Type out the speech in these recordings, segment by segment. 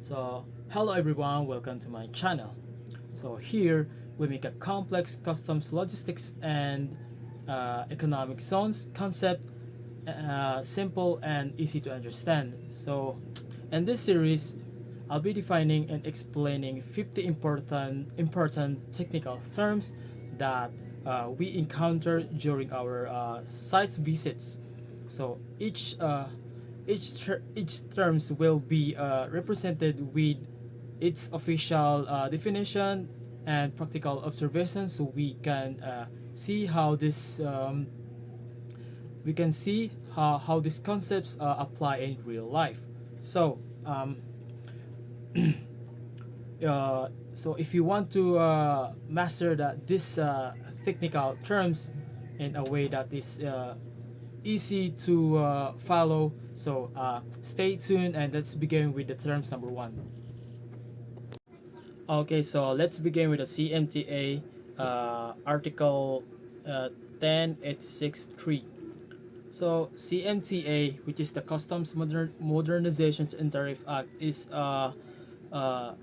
So, hello everyone, welcome to my channel. So, here we make a complex customs logistics and economic zones concept simple and easy to understand. So, in this series, I'll be defining and explaining 50 important technical terms that we encounter during our site visits. So each terms will be represented with its official definition and practical observations, so see how this we can see how these concepts apply in real life. So um, so if you want to master this technical terms in a way that is easy to follow, so stay tuned and let's begin with the terms number one. Okay, so let's begin with the CMTA article 1086.3. So CMTA, which is the Customs Modernizations and Tariff Act, uh,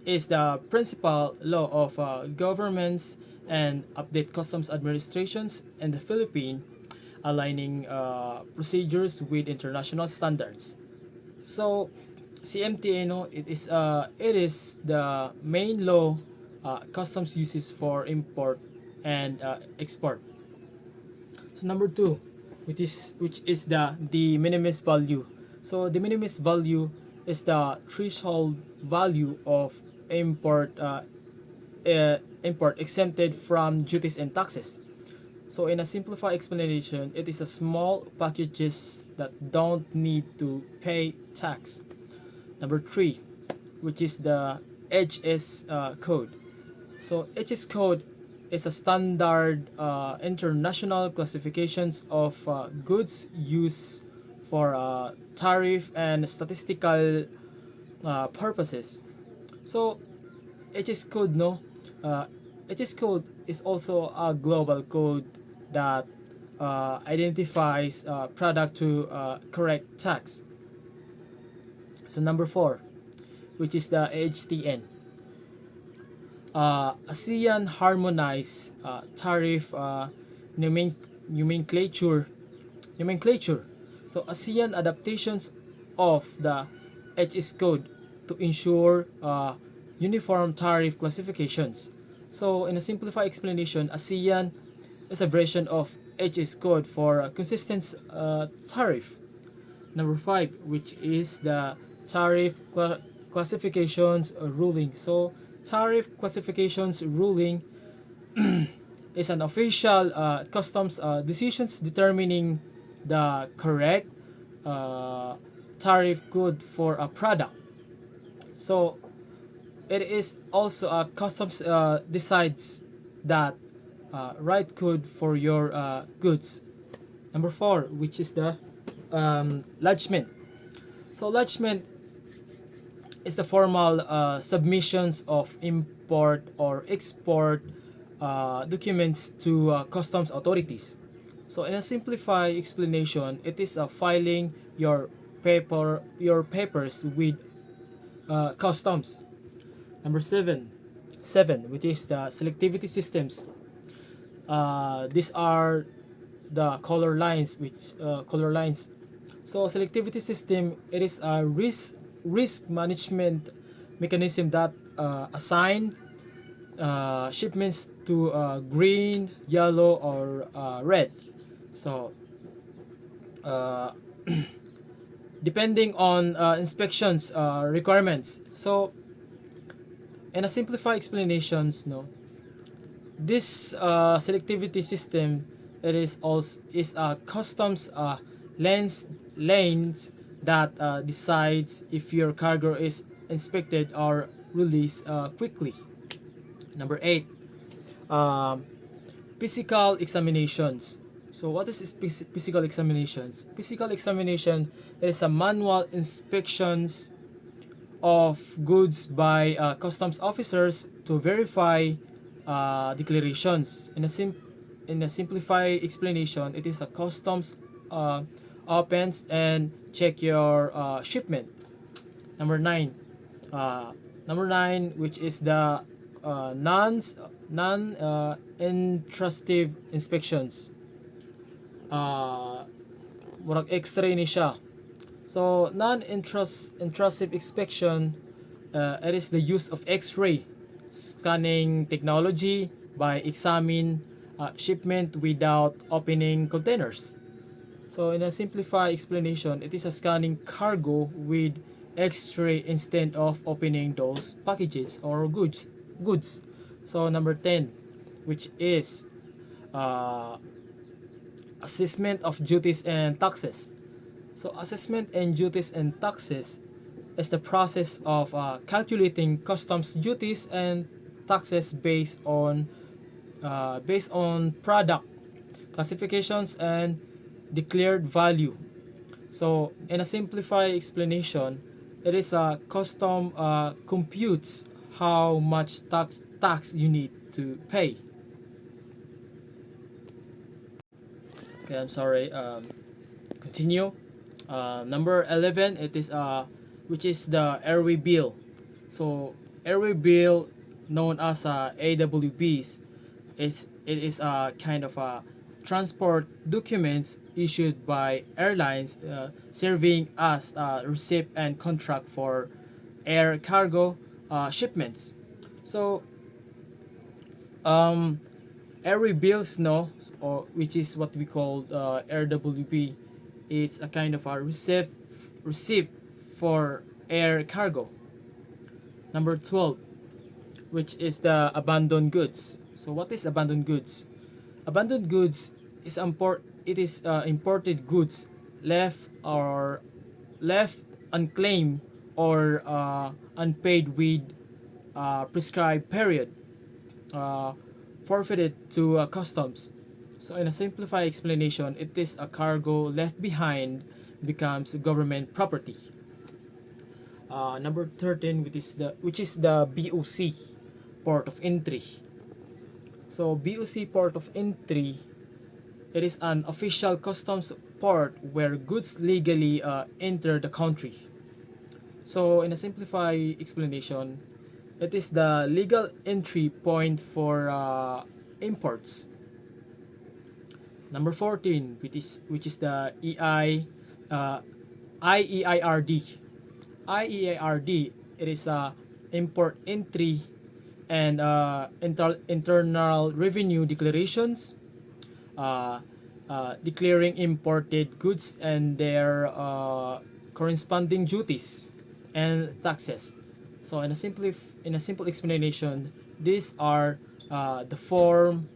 is the principal law of governments and update customs administrations in the Philippines, aligning procedures with international standards. So CMTA, no, it is the main law customs uses for import and export. So number two, which is the de minimis value. So de minimis value is the threshold value of import import exempted from duties and taxes. So in a simplified explanation, it is a small packages that don't need to pay tax. Number three, which is the HS code. So HS code is a standard international classifications of goods used for tariff and statistical purposes. So HS code, no, uh, HS code is also a global code that identifies product to correct tax. So number four, which is the HTN, ASEAN Harmonized Tariff Nomenclature. Nomenclature. So ASEAN adaptations of the HS code to ensure uniform tariff classifications. So in a simplified explanation, ASEAN is a version of HS code for a consistent tariff. Number five, which is the tariff classifications ruling. So tariff classifications ruling is an official customs decisions determining the correct uh, tariff code for a product. So it is also a customs decides that right code for your goods. Number four, which is the lodgement. So lodgement is the formal submissions of import or export documents to customs authorities. So in a simplified explanation, it is filing your papers with customs. Number seven, which is the selectivity systems. These are the color lines, So selectivity system, it is a risk management mechanism that assign shipments to green, yellow, or red. So uh, depending on inspections requirements. So in a simplified explanations, no, this selectivity system, it is a customs lanes that decides if your cargo is inspected or released quickly. Number eight, um, physical examinations. So what is physical examinations? Physical examination is a manual inspections of goods by customs officers to verify declarations. In a simplified explanation, it is a customs opens and check your shipment. Number 9. Number 9, which is the intrusive inspections. Murag X-ray ni siya. So non-intrusive inspection, it is the use of X-ray scanning technology by examine shipment without opening containers. So in a simplified explanation, it is a scanning cargo with X-ray instead of opening those packages or goods. So number 10, which is uh, assessment of duties and taxes. So assessment and duties and taxes is the process of calculating customs duties and taxes based on product classifications and declared value. So in a simplified explanation, it is a custom computes how much tax you need to pay. Okay, I'm sorry. Continue. Number 11, it is which is the airway bill. So airway bill, known as AWBs, it is a kind of a transport documents issued by airlines serving as a receipt and contract for air cargo shipments. So um, airway bills, no, or which is what we call RWB, it's a kind of a receipt for air cargo. Number 12, which is the abandoned goods. So what is abandoned goods? Abandoned goods is imported goods left unclaimed or unpaid with prescribed period, uh, forfeited to customs. So in a simplified explanation, it is a cargo left behind becomes government property. Number 13, which is the BOC, port of entry. So BOC, port of entry, it is an official customs port where goods legally enter the country. So in a simplified explanation, it is the legal entry point for imports. Number 14, which is the IEIRD. IEIRD, it is a import entry and internal revenue declarations, declaring imported goods and their corresponding duties and taxes. So in a simple explanation, these are the form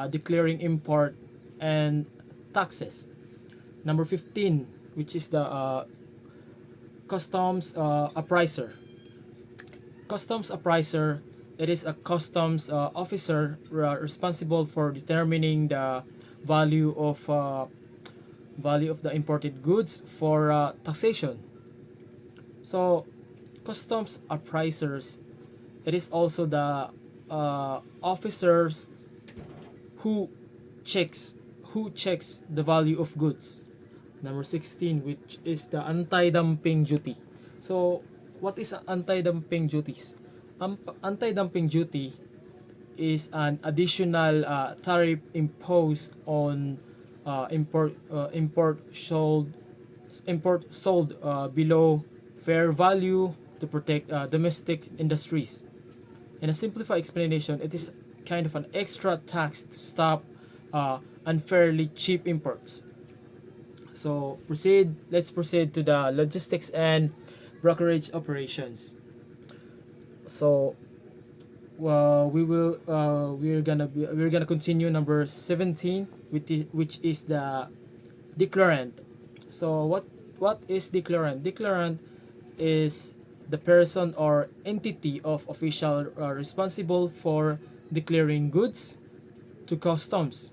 declaring import and taxes. Number 15, which is the customs appraiser. Customs appraiser, it is a customs officer responsible for determining the value of the imported goods for taxation. So customs appraisers, it is also the officers who checks the value of goods. Number 16, which is the anti-dumping duty. So what is anti-dumping duties? Anti-dumping duty is an additional tariff imposed on import sold below fair value to protect domestic industries. In a simplified explanation, it is kind of an extra tax to stop unfairly cheap imports. So let's proceed to the logistics and brokerage operations. So we're gonna continue number 17, which is the declarant. So what is declarant? Declarant is the person or entity of official responsible for declaring goods to customs.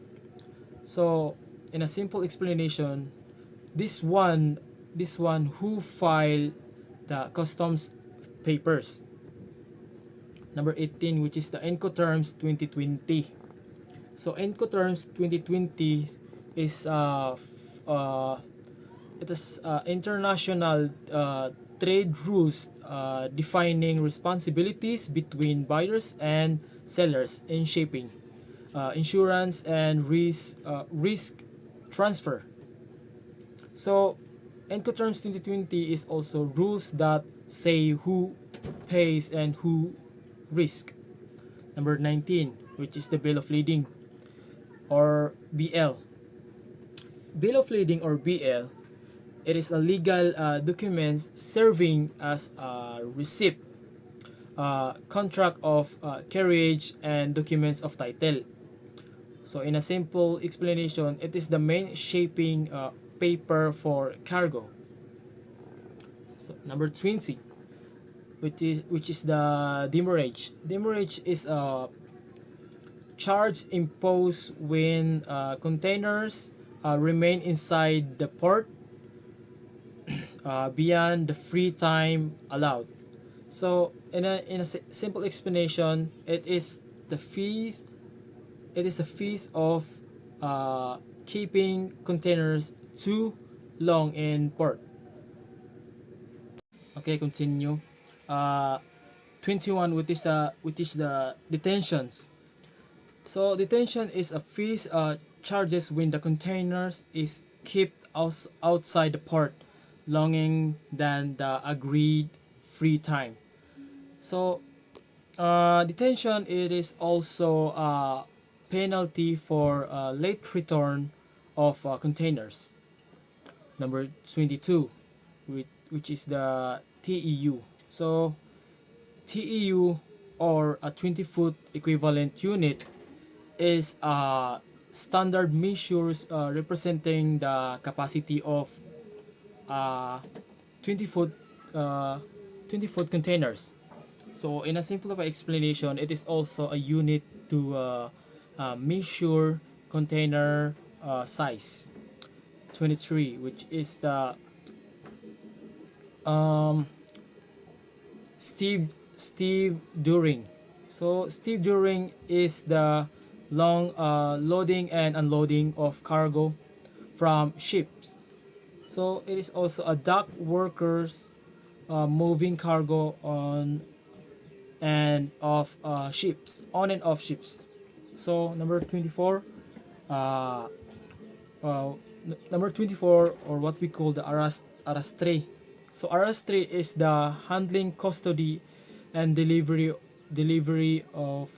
So in a simple explanation, this one who file the customs papers. Number 18, which is the Incoterms 2020. So Incoterms 2020 is it is international trade rules defining responsibilities between buyers and sellers in shipping, insurance, and risk transfer. So, Incoterms 2020 is also rules that say who pays and who risk. Number 19, which is the Bill of Lading or BL. Bill of Lading or BL, it is a legal document serving as a receipt, contract of carriage, and documents of title. So in a simple explanation, it is the main shaping paper for cargo. So number 20, which is the demurrage. Demurrage is a charge imposed when containers remain inside the port beyond the free time allowed. So in a simple explanation, the fees it is the fees of keeping containers too long in port. Okay, continue. Uh, 21, which is the detentions. So detention is a fees charges when the containers is kept outside the port longer than the agreed free time. So detention, it is also a penalty for late return of containers. Number 22, which is the TEU. So TEU, or a 20-foot equivalent unit, is a standard measures representing the capacity of uh, 20 foot uh, 20 foot containers. So in a simplified explanation, it is also a unit to measure container size. 23, which is the um, Steve During. So Steve During is the long loading and unloading of cargo from ships. So it is also a dock workers moving cargo on and off ships. So number 24, uh, uh, number 24, or what we call the arrastre. So arrastre is the handling, custody, and delivery of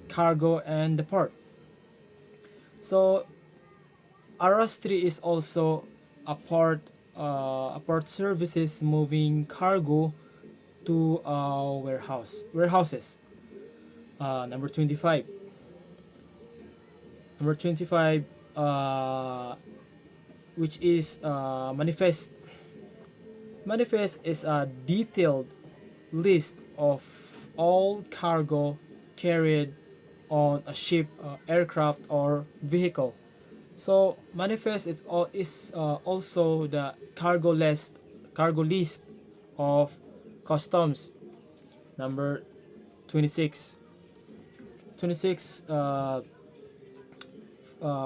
cargo and the port. So arrastre is also a port services moving cargo to warehouses. Number 25. Number 25, which is manifest. Manifest is a detailed list of all cargo carried on a ship, aircraft, or vehicle. So manifest is also the cargo list of customs. Number 26. 26,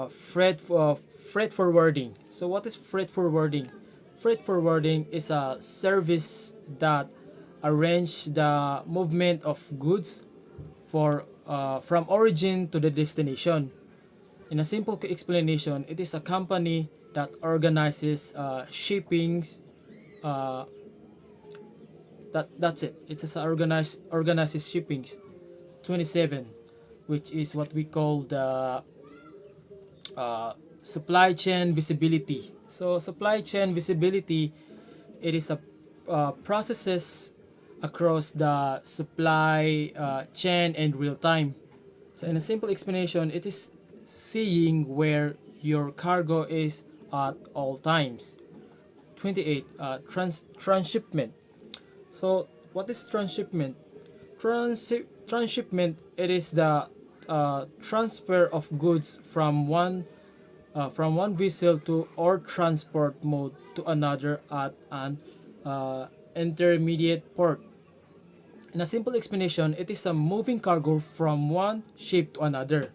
freight forwarding. So what is freight forwarding? Freight forwarding is a service that arrange the movement of goods from origin to the destination. In a simple explanation, it is a company that organizes shippings. Uh, that's it. It is a organizes shippings. 27, which is what we call the uh, supply chain visibility. So supply chain visibility, it is a processes across the supply chain in real time. So in a simple explanation, it is seeing where your cargo is at all times. 28, transshipment. So what is transshipment? Transshipment, it is the transfer of goods from one vessel to or transport mode to another at an intermediate port. In a simple explanation, it is a moving cargo from one ship to another.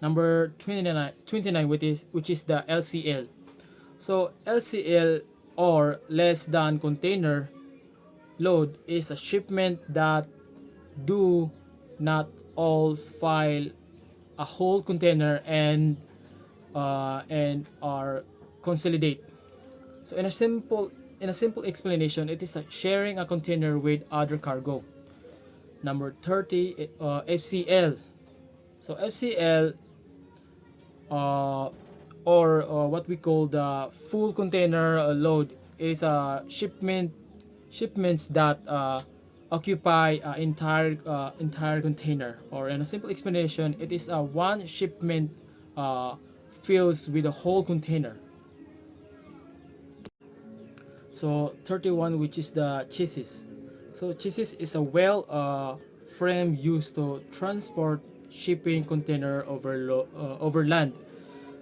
Number 29, which is the LCL. So LCL or less than container load is a shipment that do not all file a whole container and are consolidate. So in a simple explanation, it is sharing a container with other cargo. Number 30, FCL. So FCL, uh, or what we call the full container load, is a shipments that occupy entire container. Or in a simple explanation, it is a one shipment uh, fills with a whole container. So 31, which is the chassis. So chassis is a well frame used to transport shipping container over land.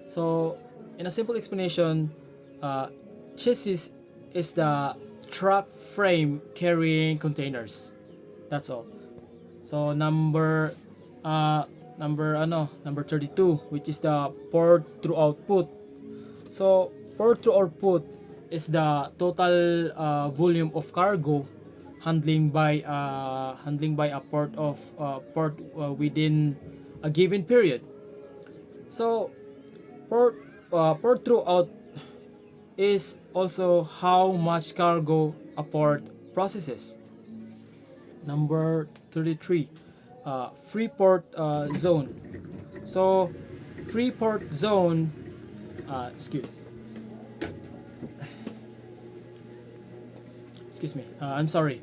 So in a simple explanation, uh, chassis is the truck frame carrying containers. That's all. So number 32, which is the port through output. So port through output is the total volume of cargo handling by a port within a given period. So port throughout is also how much cargo a port processes. Number 33, free port zone. So free port zone, excuse excuse me, I'm sorry.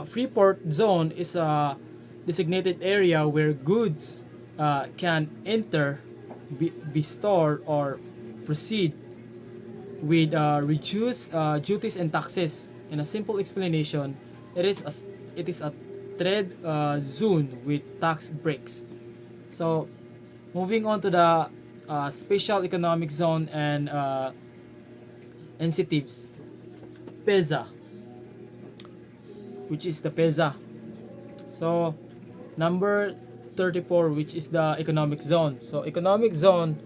Free port zone is a designated area where goods can enter, be stored, or proceed with reduced duties and taxes. In a simple explanation, it is a trade zone with tax breaks. So, moving on to the special economic zone and incentives. PEZA, which is the PEZA. So, number 34, which is the economic zone. So, economic zone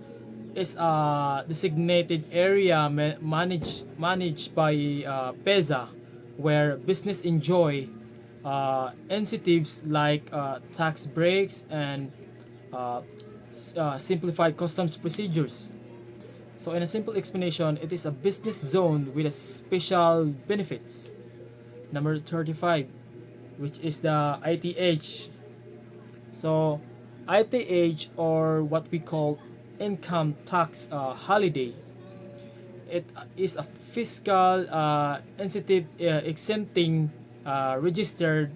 is a designated area managed by PEZA, where business enjoy incentives like tax breaks and uh, simplified customs procedures. So in a simple explanation, it is a business zone with a special benefits. Number 35, which is the ITH. So ITH, or what we call income tax holiday, it is a fiscal incentive exempting registered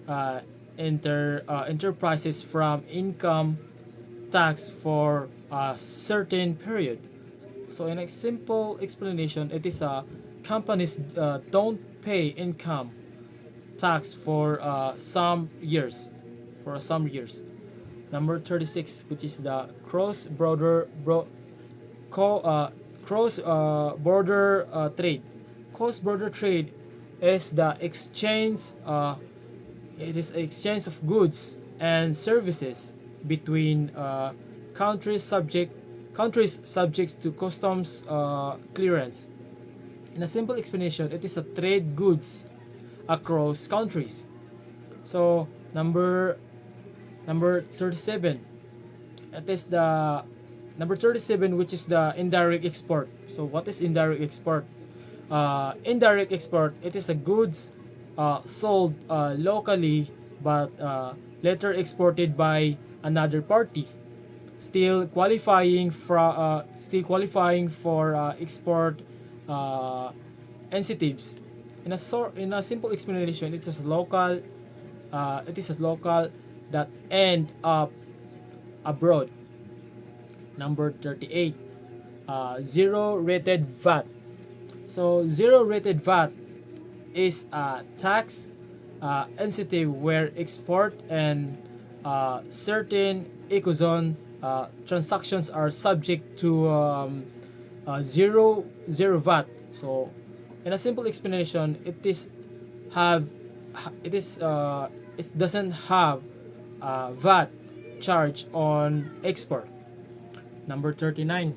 uh, enterprises from income tax for a certain period. So in a simple explanation, it is companies don't pay income tax for some years. Number 36, which is the co, uh, cross border trade. Cross border trade is the exchange. It is exchange of goods and services between countries subject to customs clearance. In a simple explanation, it is a trade goods across countries. So number 37, it is the number 37, which is the indirect export. So what is indirect export? Indirect export, it is a goods sold locally but later exported by another party, still qualifying for export uh, incentives. In a simple explanation, it is a local that end up abroad. Number 38, zero rated VAT. So zero rated VAT is a tax incentive where export and certain ecozone transactions are subject to zero VAT. So in a simple explanation, have it doesn't have VAT charge on export. Number 39,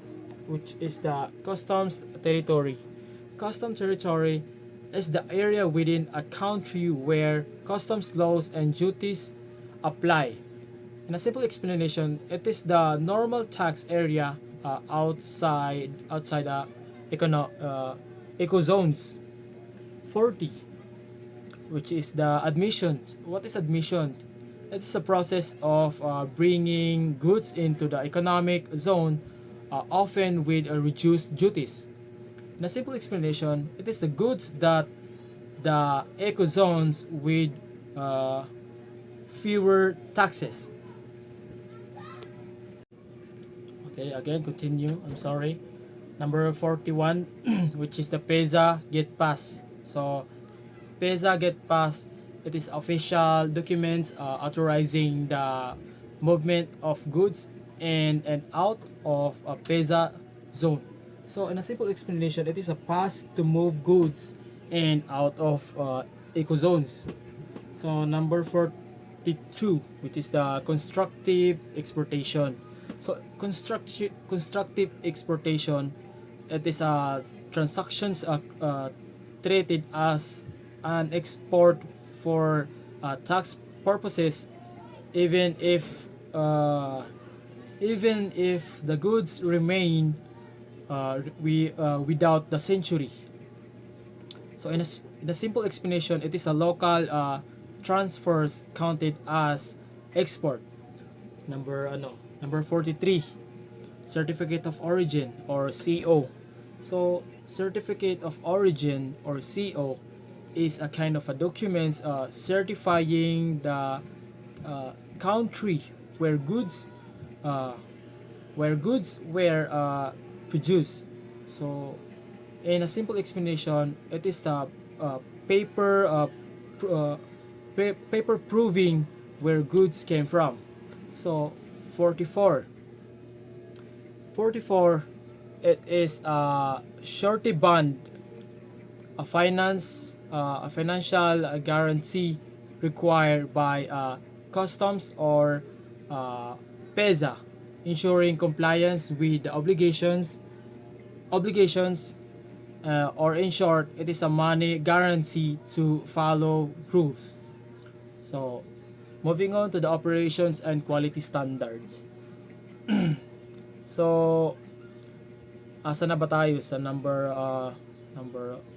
which is the customs territory. custom territory is the area within a country where customs laws and duties apply. In a simple explanation, it is the normal tax area outside the eco zones. 40, which is the admission. What is admission? It is a process of bringing goods into the economic zone, often with reduced duties. In a simple explanation, it is the goods that the eco zones with uh, fewer taxes. Okay, again, continue. I'm sorry. Number 41, which is the PEZA Get Pass. So, PEZA Get Pass, it is official documents authorizing the movement of goods in and out of a PEZA zone. So, in a simple explanation, it is a pass to move goods in out of eco zones. So, number 42, which is the constructive exportation. So, constructive exportation, it is transactions treated as an export for tax purposes, even if uh, even if the goods remain without the century. So in the simple explanation, it is a local transfers counted as export. Number 43, certificate of origin or CO. So certificate of origin or CO is a kind of a document certifying the country where goods uh, were produced. So in a simple explanation, it is the paper paper proving where goods came from. So 44, it is a surety bond, a financial guarantee required by customs or PEZA, ensuring compliance with the obligations, or in short, it is a money guarantee to follow rules. So, moving on to the operations and quality standards. So, asa na ba tayo sa number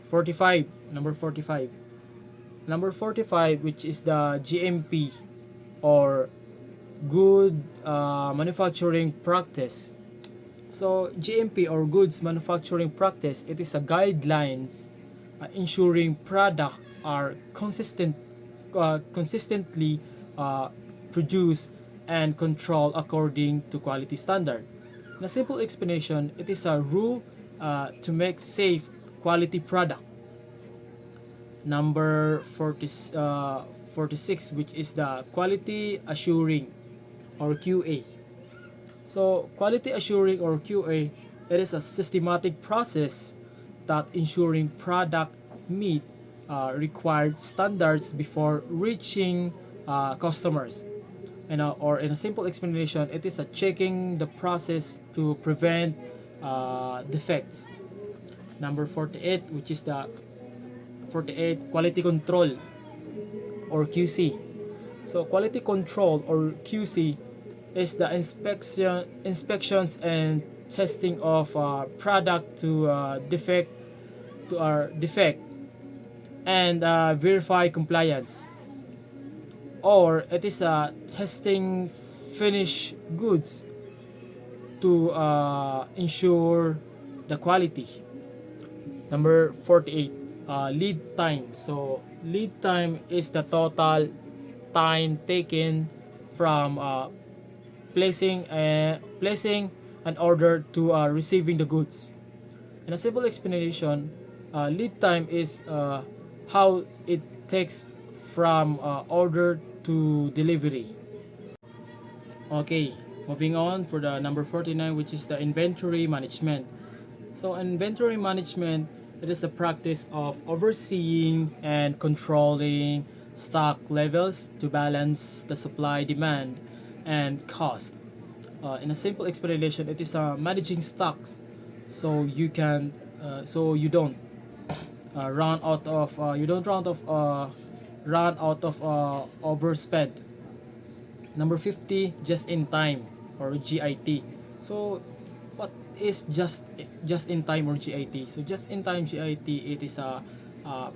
45, number 45. Number 45, which is the GMP or good manufacturing practice. So GMP or goods manufacturing practice, it is a guidelines ensuring product are consistently produced and controlled according to quality standard. In a simple explanation, it is a rule to make safe quality product. Number 46, which is the quality assuring or QA. So quality assuring or QA, it is a systematic process that ensuring product meet required standards before reaching customers. Or in a simple explanation, it is a checking the process to prevent defects. Number 48, which is the 48 quality control or QC. So quality control or QC is the inspections and testing of product to defect and verify compliance. Or it is testing finished goods to ensure the quality. Number 48, lead time. So lead time is the total time taken from placing an order to receiving the goods. In a simple explanation, lead time is how it takes from order to delivery. Okay, moving on for the number 49, which is the inventory management. So inventory management, it is the practice of overseeing and controlling stock levels to balance the supply, demand, and cost. In a simple explanation, it is managing stocks so you can so you don't you don't run out of overspend. Number 50, just in time or GIT. So what is just in time or GIT? So just in time GIT, it is a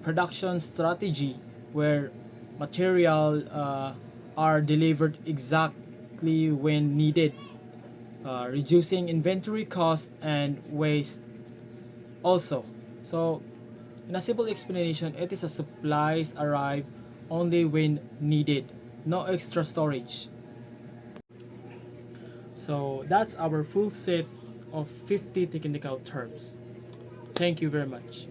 production strategy where material are delivered exactly when needed, reducing inventory cost and waste also. So in a simple explanation, it is a supplies arrive only when needed, no extra storage. So that's our full set of 50 technical terms. Thank you very much.